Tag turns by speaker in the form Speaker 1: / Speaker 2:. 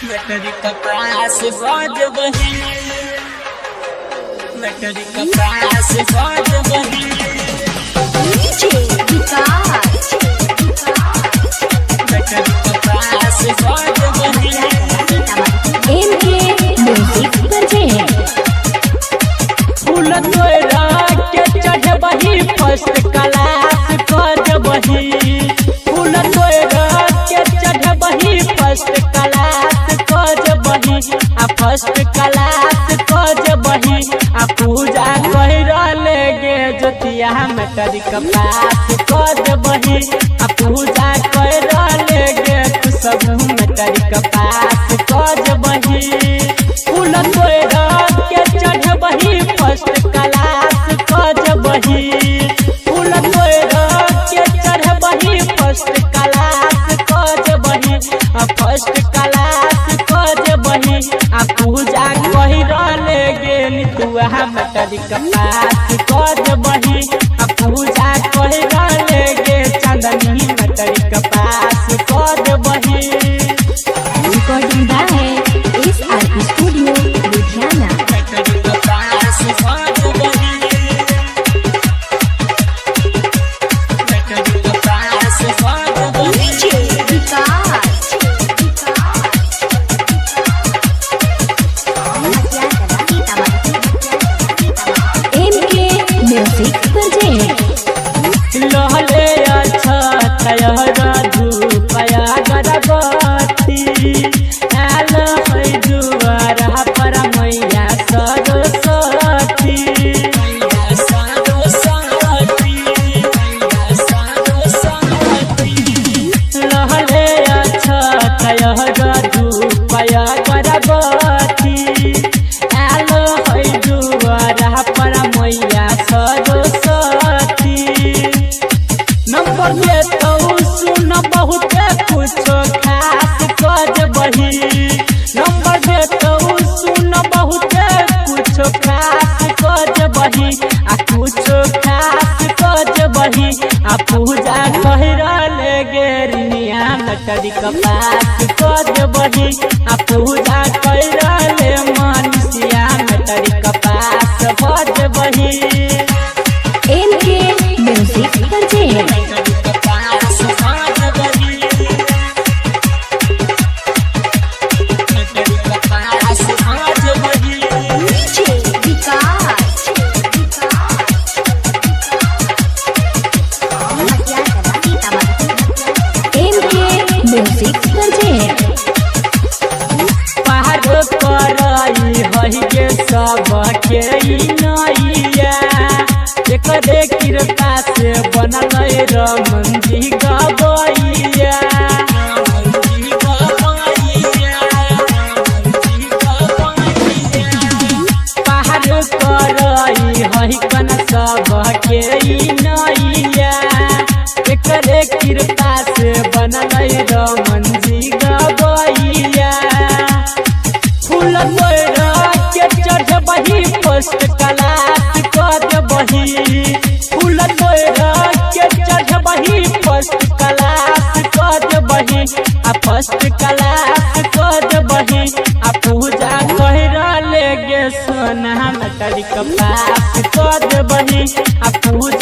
Speaker 1: लकड़ी कपास बाज बही, लकड़ी कपास बाज बही, लकड़ी कपास बाज बही।
Speaker 2: MK music project.
Speaker 1: फूल तोरा के चढ़बही फर्स्ट क्लास करबही, फूल तोरा के चढ़बही फर्स्ट क्लास करबही, आ फर्स्ट क्लास करबही, आ पूजा करले गे ज्योतिया लकड़ी कपास करबही, आ पूजा करले गे तू सब लकड़ी कपास करबही। फूल तोरा के चढ़बही फर्स्ट क्लास करबही, फूल तोरा के चढ़बही फर्स्ट क्लास करबही, आ फर्स्ट क्लास करबही, आ पूजा करले गेल तू लकड़ी कपास करबही, आ पूजा करले गे चांदनी लकड़ी कपास करबही।
Speaker 2: Recording by SR studio Ludhiana.
Speaker 1: लकड़ी कपास करबही, लकड़ी कपास करबही।
Speaker 2: MK music project.
Speaker 1: लहले अच्छा तयहरा धूपया गरबती, आल है जुआरा पर मैया सरस्वती, मैया सरस्वती, मैया सरस्वती। लहले अच्छा तयहरा धूपया गरबती, आल है जुआरा पर मैया सरस्वती। नंबर दे तो सुन बहुत कुछ खास करबही, नंबर दे तो सुन बहुत कुछ खास करबही, आ कुछ खास करबही, आ पूजा करले गेरिया लकड़ी कपास करबही, आ पूजा करले मनुष्या लकड़ी कपास करबही।
Speaker 2: MK music project.
Speaker 1: लकड़ी कपास करबही, लकड़ी कपास करबही।
Speaker 2: MK music project.
Speaker 1: पार करई हई के सब के नैया, एकरे कृपा से बनल रमन जी गबैया, रमन जी गबैया, रमन जी गबैया। पार करई हई कन सब के नैया, एकरे कृपा से बनल रमन जी गबैया। फूल तोरा के चढ़बही फर्स्ट क्लास करबही, फूल तोरा के चढ़बही फर्स्ट क्लास करबही, आ फर्स्ट क्लास करबही, आ पूजा करले गे सोना लकड़ी कपास करबही, आ पूजा